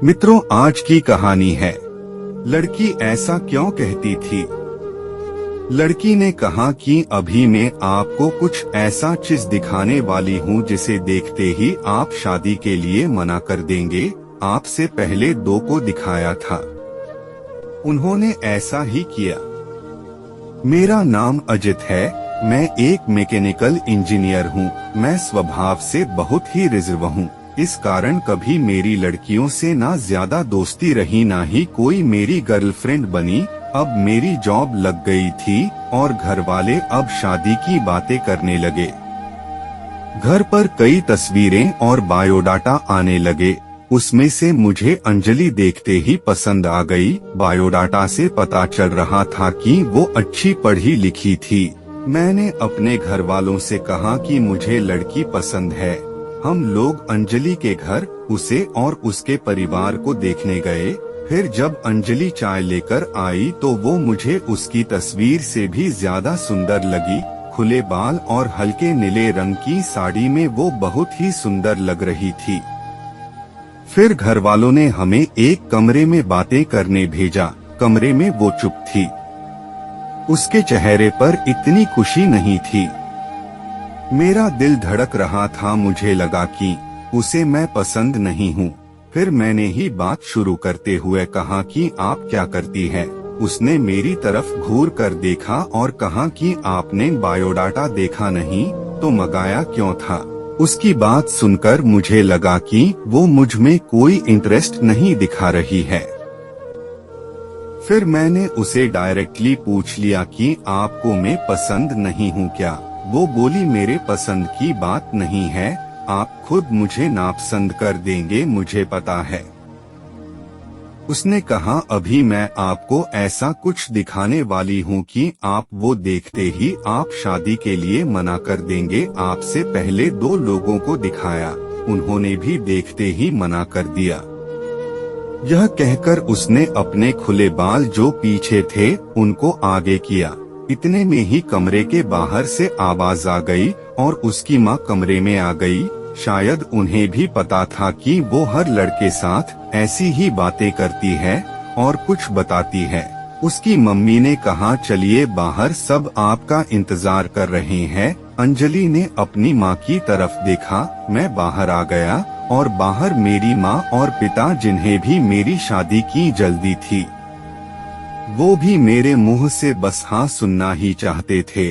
मित्रों, आज की कहानी है लड़की ऐसा क्यों कहती थी। लड़की ने कहा कि अभी मैं आपको कुछ ऐसा चीज दिखाने वाली हूँ जिसे देखते ही आप शादी के लिए मना कर देंगे। आपसे पहले दो को दिखाया था, उन्होंने ऐसा ही किया। मेरा नाम अजित है, मैं एक मैकेनिकल इंजीनियर हूँ। मैं स्वभाव से बहुत ही रिजर्व हूँ, इस कारण कभी मेरी लड़कियों से ना ज्यादा दोस्ती रही, ना ही कोई मेरी गर्लफ्रेंड बनी। अब मेरी जॉब लग गई थी और घर वाले अब शादी की बातें करने लगे। घर पर कई तस्वीरें और बायोडाटा आने लगे। उसमें से मुझे अंजलि देखते ही पसंद आ गई। बायोडाटा से पता चल रहा था कि वो अच्छी पढ़ी लिखी थी। मैंने अपने घर वालों से कहा कि मुझे लड़की पसंद है। हम लोग अंजलि के घर उसे और उसके परिवार को देखने गए। फिर जब अंजलि चाय लेकर आई तो वो मुझे उसकी तस्वीर से भी ज्यादा सुंदर लगी। खुले बाल और हल्के नीले रंग की साड़ी में वो बहुत ही सुंदर लग रही थी। फिर घर वालों ने हमें एक कमरे में बातें करने भेजा। कमरे में वो चुप थी, उसके चेहरे पर इतनी खुशी नहीं थी। मेरा दिल धड़क रहा था, मुझे लगा कि उसे मैं पसंद नहीं हूँ। फिर मैंने ही बात शुरू करते हुए कहा कि आप क्या करती है। उसने मेरी तरफ घूर कर देखा और कहा कि आपने बायोडाटा देखा नहीं तो मंगाया क्यों था। उसकी बात सुनकर मुझे लगा कि वो मुझ में कोई इंटरेस्ट नहीं दिखा रही है। फिर मैंने उसे डायरेक्टली पूछ लिया कि आपको मैं पसंद नहीं हूँ क्या। वो बोली, मेरे पसंद की बात नहीं है, आप खुद मुझे नापसंद कर देंगे, मुझे पता है। उसने कहा, अभी मैं आपको ऐसा कुछ दिखाने वाली हूँ कि आप वो देखते ही आप शादी के लिए मना कर देंगे। आपसे पहले दो लोगों को दिखाया, उन्होंने भी देखते ही मना कर दिया। यह कहकर उसने अपने खुले बाल जो पीछे थे उनको आगे किया। इतने में ही कमरे के बाहर से आवाज आ गई और उसकी माँ कमरे में आ गई। शायद उन्हें भी पता था कि वो हर लड़के साथ ऐसी ही बातें करती है और कुछ बताती है। उसकी मम्मी ने कहा, चलिए बाहर, सब आपका इंतजार कर रहे हैं। अंजलि ने अपनी माँ की तरफ देखा। मैं बाहर आ गया और बाहर मेरी माँ और पिता, जिन्हें भी मेरी शादी की जल्दी थी, वो भी मेरे मुंह से बस हाँ सुनना ही चाहते थे।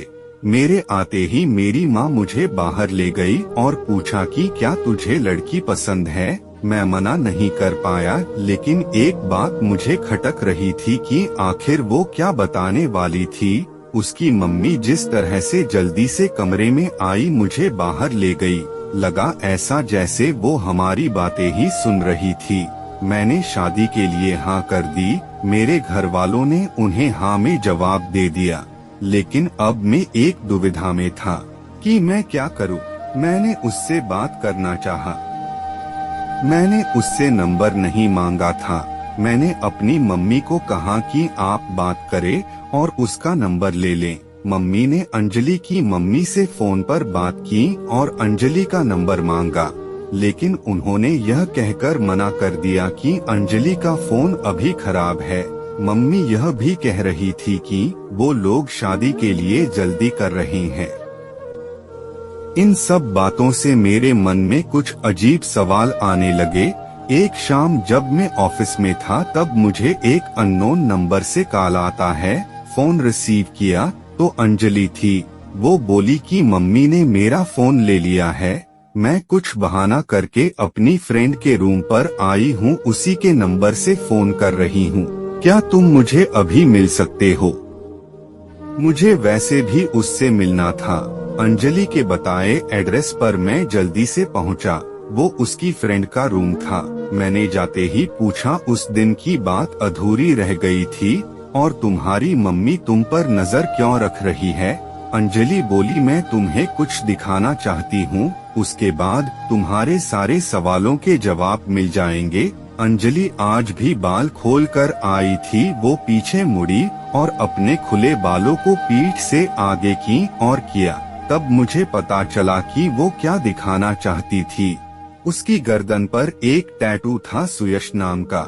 मेरे आते ही मेरी माँ मुझे बाहर ले गई और पूछा कि क्या तुझे लड़की पसंद है। मैं मना नहीं कर पाया, लेकिन एक बात मुझे खटक रही थी कि आखिर वो क्या बताने वाली थी। उसकी मम्मी जिस तरह से जल्दी से कमरे में आई, मुझे बाहर ले गई। लगा ऐसा जैसे वो हमारी बातें ही सुन रही थी। मैंने शादी के लिए हाँ कर दी। मेरे घर वालों ने उन्हें हाँ में जवाब दे दिया, लेकिन अब मैं एक दुविधा में था कि मैं क्या करूं। मैंने उससे बात करना चाहा। मैंने उससे नंबर नहीं मांगा था। मैंने अपनी मम्मी को कहा कि आप बात करें और उसका नंबर ले लें। मम्मी ने अंजलि की मम्मी से फोन पर बात की और अंजलि का नंबर मांगा, लेकिन उन्होंने यह कहकर मना कर दिया कि अंजलि का फोन अभी खराब है। मम्मी यह भी कह रही थी कि वो लोग शादी के लिए जल्दी कर रहे हैं। इन सब बातों से मेरे मन में कुछ अजीब सवाल आने लगे। एक शाम जब मैं ऑफिस में था तब मुझे एक अननोन नंबर से कॉल आता है। फोन रिसीव किया तो अंजलि थी। वो बोली कि मम्मी ने मेरा फोन ले लिया है। मैं कुछ बहाना करके अपनी फ्रेंड के रूम पर आई हूँ, उसी के नंबर से फोन कर रही हूँ। क्या तुम मुझे अभी मिल सकते हो? मुझे वैसे भी उससे मिलना था। अंजलि के बताए एड्रेस पर मैं जल्दी से पहुँचा। वो उसकी फ्रेंड का रूम था। मैंने जाते ही पूछा, उस दिन की बात अधूरी रह गई थी और तुम्हारी मम्मी तुम पर नजर क्यों रख रही है? अंजलि बोली, मैं तुम्हें कुछ दिखाना चाहती हूँ, उसके बाद तुम्हारे सारे सवालों के जवाब मिल जाएंगे। अंजलि आज भी बाल खोल कर आई थी। वो पीछे मुड़ी और अपने खुले बालों को पीठ से आगे की और किया। तब मुझे पता चला कि वो क्या दिखाना चाहती थी। उसकी गर्दन पर एक टैटू था सुयश नाम का।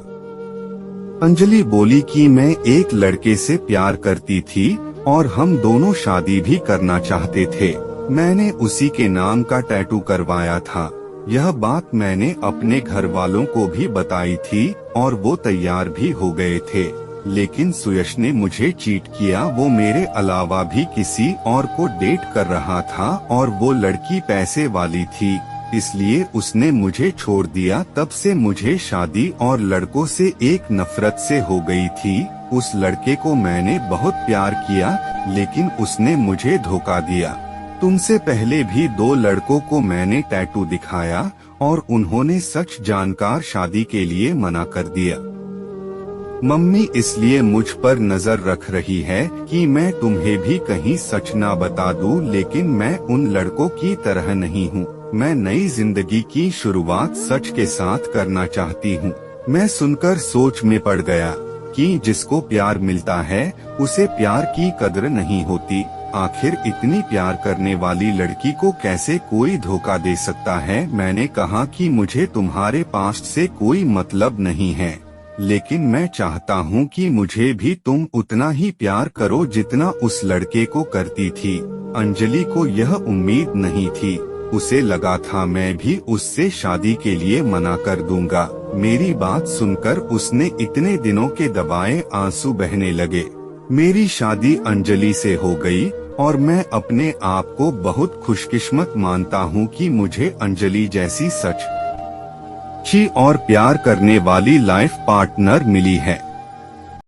अंजलि बोली कि मैं एक लड़के से प्यार करती थी और हम दोनों शादी भी करना चाहते थे। मैंने उसी के नाम का टैटू करवाया था। यह बात मैंने अपने घर वालों को भी बताई थी और वो तैयार भी हो गए थे, लेकिन सुयश ने मुझे चीट किया। वो मेरे अलावा भी किसी और को डेट कर रहा था और वो लड़की पैसे वाली थी, इसलिए उसने मुझे छोड़ दिया। तब से मुझे शादी और लड़कों से एक नफरत से हो गई थी। उस लड़के को मैंने बहुत प्यार किया, लेकिन उसने मुझे धोखा दिया। तुमसे पहले भी 2 लड़कों को मैंने टैटू दिखाया और उन्होंने सच जानकर शादी के लिए मना कर दिया। मम्मी इसलिए मुझ पर नजर रख रही है कि मैं तुम्हें भी कहीं सच ना बता दूं, लेकिन मैं उन लड़कों की तरह नहीं हूँ। मैं नई जिंदगी की शुरुआत सच के साथ करना चाहती हूँ। मैं सुनकर सोच में पड़ गया कि जिसको प्यार मिलता है उसे प्यार की कदर नहीं होती। आखिर इतनी प्यार करने वाली लड़की को कैसे कोई धोखा दे सकता है। मैंने कहा कि मुझे तुम्हारे पास्ट से कोई मतलब नहीं है, लेकिन मैं चाहता हूँ कि मुझे भी तुम उतना ही प्यार करो जितना उस लड़के को करती थी। अंजलि को यह उम्मीद नहीं थी। उसे लगा था मैं भी उससे शादी के लिए मना कर दूंगा। मेरी बात सुनकर उसने इतने दिनों के दबाए आंसू बहने लगे। मेरी शादी अंजलि से हो गई और मैं अपने आप को बहुत खुशकिस्मत मानता हूँ कि मुझे अंजलि जैसी सच्ची और प्यार करने वाली लाइफ पार्टनर मिली है।